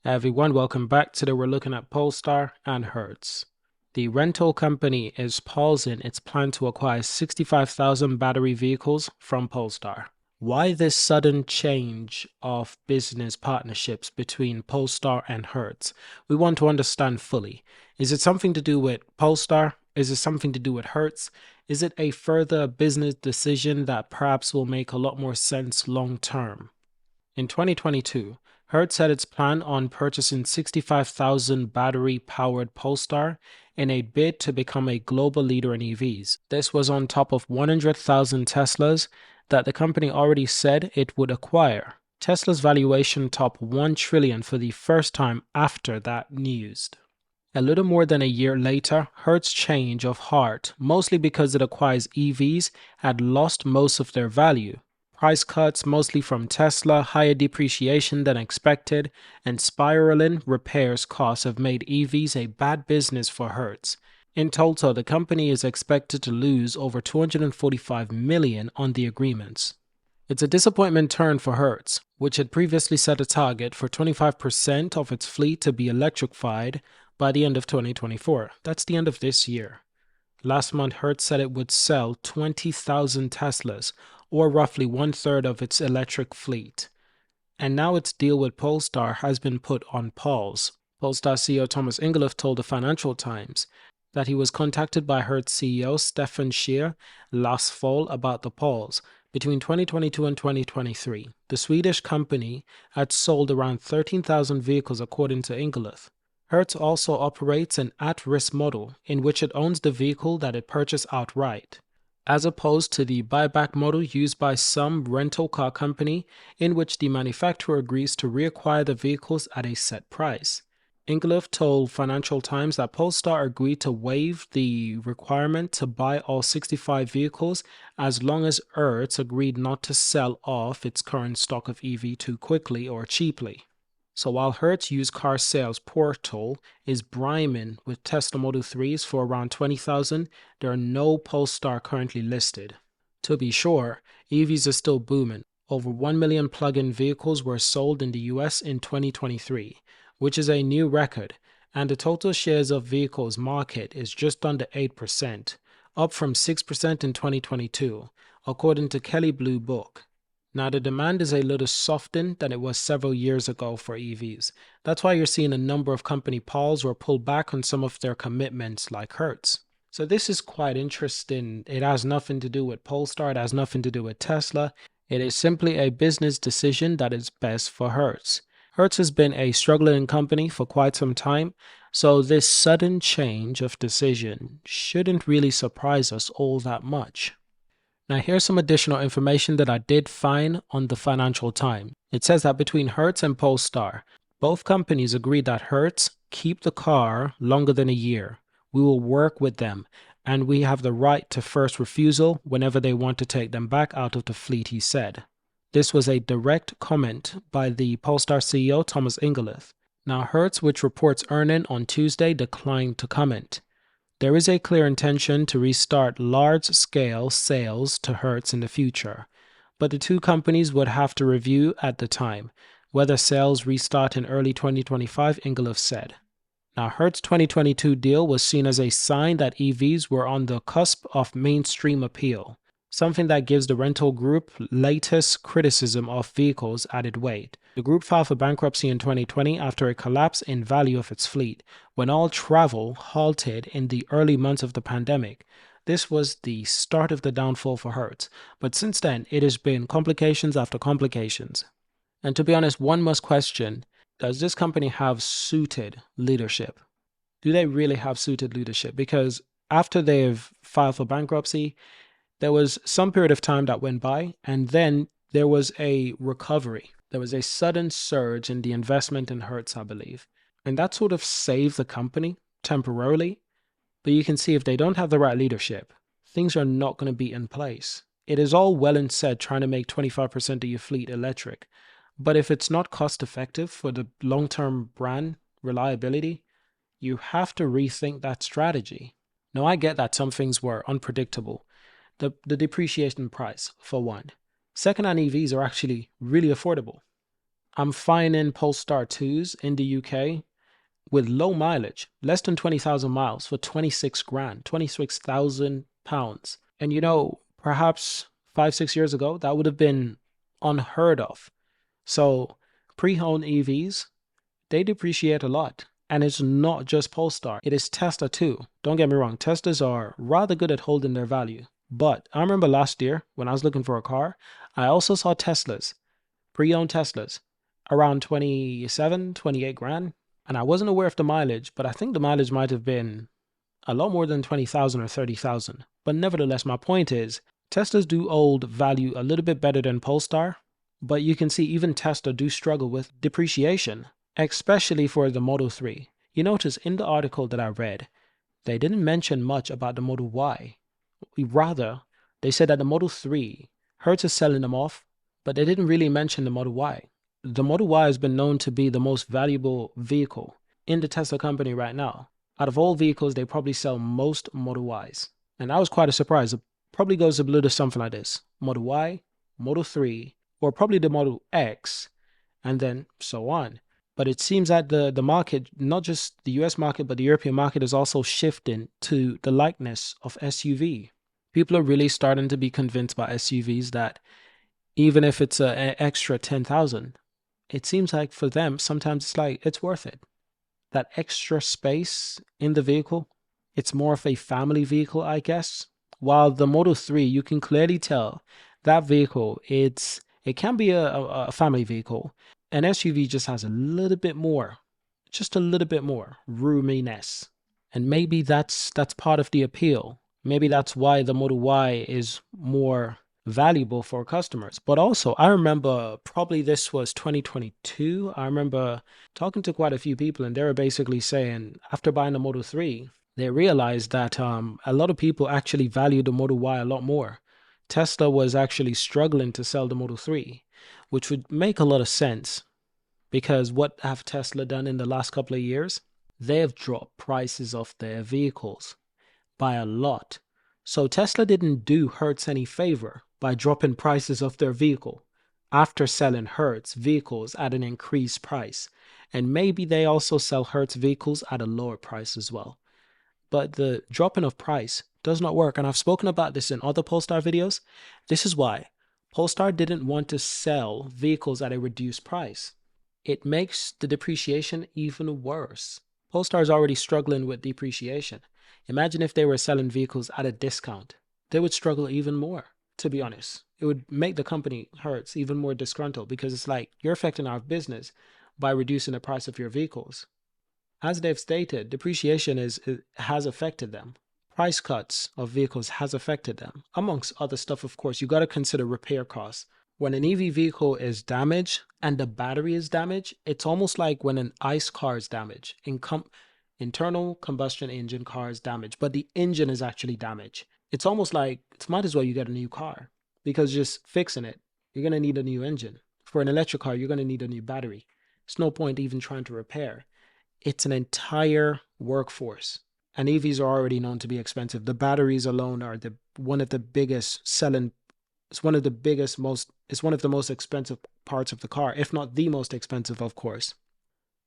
Hey everyone, welcome back. Today we're looking at Polestar and Hertz. The rental company is pausing its plan to acquire 65,000 battery vehicles from Polestar. Why this sudden change of business partnerships between Polestar and Hertz? We want to understand fully. Is it something to do with Polestar? Is it something to do with Hertz? Is it a further business decision that perhaps will make a lot more sense long term? In 2022, Hertz had its plan on purchasing 65,000 battery-powered Polestar in a bid to become a global leader in EVs. This was on top of 100,000 Teslas that the company already said it would acquire. Tesla's valuation topped 1 trillion for the first time after that news. A little more than a year later, Hertz's change of heart, mostly because it acquires EVs, had lost most of their value. Price cuts, mostly from Tesla, higher depreciation than expected, and spiraling repairs costs have made EVs a bad business for Hertz. In total, the company is expected to lose over 245 million on the agreements. It's a disappointment turn for Hertz, which had previously set a target for 25% of its fleet to be electrified by the end of 2024. That's the end of this year. Last month, Hertz said it would sell 20,000 Teslas, or roughly 1/3 of its electric fleet. And now its deal with Polestar has been put on pause. Polestar CEO Thomas Ingeloff told the Financial Times that he was contacted by Hertz CEO Stefan Scheer last fall about the pause. Between 2022 and 2023, the Swedish company had sold around 13,000 vehicles according to Ingeloff. Hertz also operates an at-risk model in which it owns the vehicle that it purchased outright, as opposed to the buyback model used by some rental car company in which the manufacturer agrees to reacquire the vehicles at a set price. Ingeloff told Financial Times that Polestar agreed to waive the requirement to buy all 65 vehicles as long as Hertz agreed not to sell off its current stock of EV too quickly or cheaply. So while Hertz used car sales portal is brimming with Tesla Model 3s for around 20,000, there are no Polestar currently listed. To be sure, EVs are still booming. Over 1 million plug-in vehicles were sold in the US in 2023, which is a new record, and the total shares of vehicles market is just under 8%, up from 6% in 2022, according to Kelley Blue Book. Now, the demand is a little softened than it was several years ago for EVs. That's why you're seeing a number of company pause or pull back on some of their commitments like Hertz. So this is quite interesting. It has nothing to do with Polestar. It has nothing to do with Tesla. It is simply a business decision that is best for Hertz. Hertz has been a struggling company for quite some time, so this sudden change of decision shouldn't really surprise us all that much. Now, here's some additional information that I did find on the Financial Times. It says that between Hertz and Polestar, both companies agreed that Hertz keep the car longer than a year. We will work with them, and we have the right to first refusal whenever they want to take them back out of the fleet, he said. This was a direct comment by the Polestar CEO Thomas Ingeloff. Now, Hertz, which reports earnings on Tuesday, declined to comment. There is a clear intention to restart large-scale sales to Hertz in the future, but the two companies would have to review at the time whether sales restart in early 2025, Ingeloff said. Now, Hertz's 2022 deal was seen as a sign that EVs were on the cusp of mainstream appeal, something that gives the rental group latest criticism of vehicles added weight. The group filed for bankruptcy in 2020 after a collapse in value of its fleet, when all travel halted in the early months of the pandemic. This was the start of the downfall for Hertz, but since then it has been complications after complications. And to be honest, one must question, does this company have suited leadership? Do they really have suited leadership? Because after they've filed for bankruptcy, there was some period of time that went by, and then there was a recovery. There was a sudden surge in the investment in Hertz, I believe. And that sort of saved the company temporarily. But you can see if they don't have the right leadership, things are not going to be in place. It is all well and said trying to make 25% of your fleet electric. But if it's not cost effective for the long-term brand reliability, you have to rethink that strategy. Now, I get that some things were unpredictable. The depreciation price, for one. Second-hand EVs are actually really affordable. I'm finding Polestar 2s in the UK with low mileage, less than 20,000 miles for 26 grand, 26,000 pounds. And perhaps 5, 6 years ago, that would have been unheard of. So pre-owned EVs, they depreciate a lot. And it's not just Polestar, it is Tesla too. Don't get me wrong, Teslas are rather good at holding their value. But I remember last year when I was looking for a car, I also saw Teslas, pre-owned Teslas, around 27, 28 grand. And I wasn't aware of the mileage, but I think the mileage might have been a lot more than 20,000 or 30,000. But nevertheless, my point is, Teslas do hold value a little bit better than Polestar, but you can see even Tesla do struggle with depreciation, especially for the Model 3. You notice in the article that I read, they didn't mention much about the Model Y. Rather, they said that the Model 3, Hertz is selling them off, but they didn't really mention the Model Y. The Model Y has been known to be the most valuable vehicle in the Tesla company right now. Out of all vehicles, they probably sell most Model Ys. And that was quite a surprise. It probably goes a little something like this: Model Y, Model 3, or probably the Model X, and then so on. But it seems that the market, not just the US market, but the European market is also shifting to the likeness of SUV. People are really starting to be convinced by SUVs that even if it's an extra 10,000, it seems like for them, sometimes it's like it's worth it. That extra space in the vehicle, it's more of a family vehicle, I guess. While the Model 3, you can clearly tell that vehicle, it can be a family vehicle. An SUV just has a little bit more, just a little bit more roominess. And maybe that's part of the appeal. Maybe that's why the Model Y is more valuable for customers. But also, I remember probably this was 2022. I remember talking to quite a few people, and they were basically saying after buying the Model 3, they realized that a lot of people actually value the Model Y a lot more. Tesla was actually struggling to sell the Model 3, which would make a lot of sense because what have Tesla done in the last couple of years? They have dropped prices of their vehicles by a lot. So Tesla didn't do Hertz any favor by dropping prices of their vehicle after selling Hertz vehicles at an increased price. And maybe they also sell Hertz vehicles at a lower price as well. But the dropping of price does not work. And I've spoken about this in other Polestar videos. This is why Polestar didn't want to sell vehicles at a reduced price. It makes the depreciation even worse. Polestar is already struggling with depreciation. Imagine if they were selling vehicles at a discount. They would struggle even more, to be honest. It would make the company, Hertz, even more disgruntled because it's like you're affecting our business by reducing the price of your vehicles. As they've stated, depreciation has affected them. Price cuts of vehicles has affected them. Amongst other stuff, of course, you got to consider repair costs. When an EV vehicle is damaged and the battery is damaged, it's almost like when an ICE car is damaged. Internal combustion engine car is damaged, but the engine is actually damaged. It's almost like it might as well you get a new car because just fixing it, you're going to need a new engine. For an electric car, you're going to need a new battery. It's no point even trying to repair. It's an entire workforce. And EVs are already known to be expensive. The batteries alone are one of the biggest selling. It's one of the most expensive parts of the car, if not the most expensive, of course.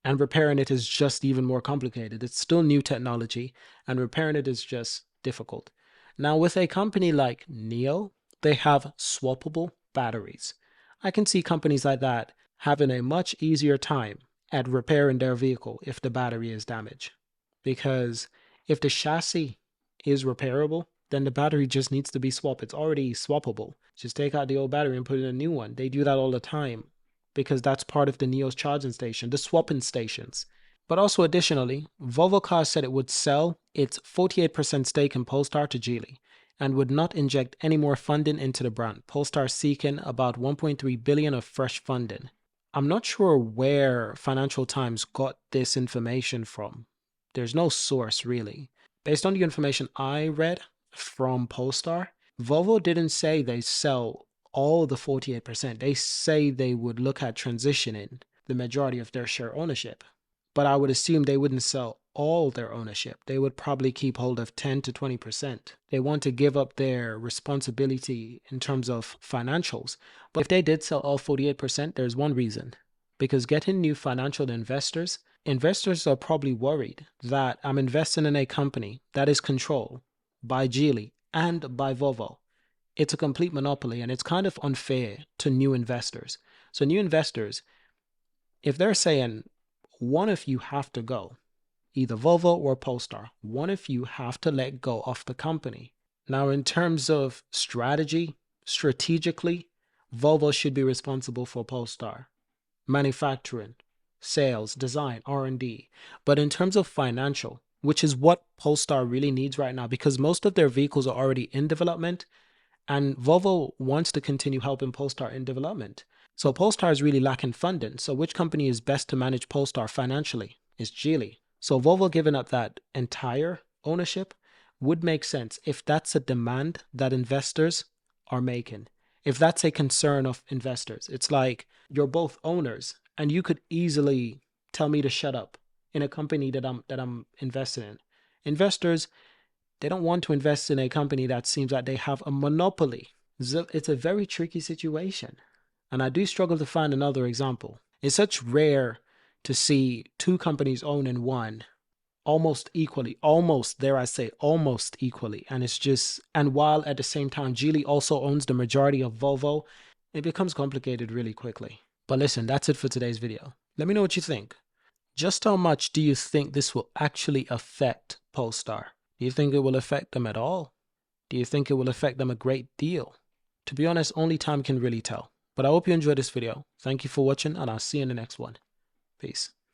And repairing it is just even more complicated. It's still new technology, and repairing it is just difficult. Now, with a company like NIO, they have swappable batteries. I can see companies like that having a much easier time at repairing their vehicle if the battery is damaged. Because if the chassis is repairable, then the battery just needs to be swapped. It's already swappable. Just take out the old battery and put in a new one. They do that all the time because that's part of the NIO's charging station, the swapping stations. But also additionally, Volvo Cars said it would sell its 48% stake in Polestar to Geely and would not inject any more funding into the brand. Polestar seeking about 1.3 billion of fresh funding. I'm not sure where Financial Times got this information from. There's no source really. Based on the information I read from Polestar, Volvo didn't say they sell all the 48%. They say they would look at transitioning the majority of their share ownership. But I would assume they wouldn't sell all their ownership. They would probably keep hold of 10 to 20%. They want to give up their responsibility in terms of financials. But if they did sell all 48%, there's one reason. because getting new financial investors are probably worried that I'm investing in a company that is controlled by Geely and by Volvo. It's a complete monopoly, and it's kind of unfair to new investors. So new investors, if they're saying one of you have to go, either Volvo or Polestar, one of you have to let go of the company. Now, in terms of strategically, Volvo should be responsible for Polestar, manufacturing, sales, design, R&D. But in terms of financial, which is what Polestar really needs right now, because most of their vehicles are already in development, and Volvo wants to continue helping Polestar in development. So Polestar is really lacking funding. So which company is best to manage Polestar financially? It's Geely. So Volvo giving up that entire ownership would make sense if that's a demand that investors are making. If that's a concern of investors, it's like you're both owners and you could easily tell me to shut up in a company that I'm invested in. Investors, they don't want to invest in a company that seems like they have a monopoly. It's a very tricky situation. And I do struggle to find another example. It's such rare to see two companies owning one almost equally, almost, dare I say, almost equally. And it's just, and while at the same time, Geely also owns the majority of Volvo, it becomes complicated really quickly. But listen, that's it for today's video. Let me know what you think. Just how much do you think this will actually affect Polestar? Do you think it will affect them at all? Do you think it will affect them a great deal? To be honest, only time can really tell. But I hope you enjoyed this video. Thank you for watching, and I'll see you in the next one. Peace.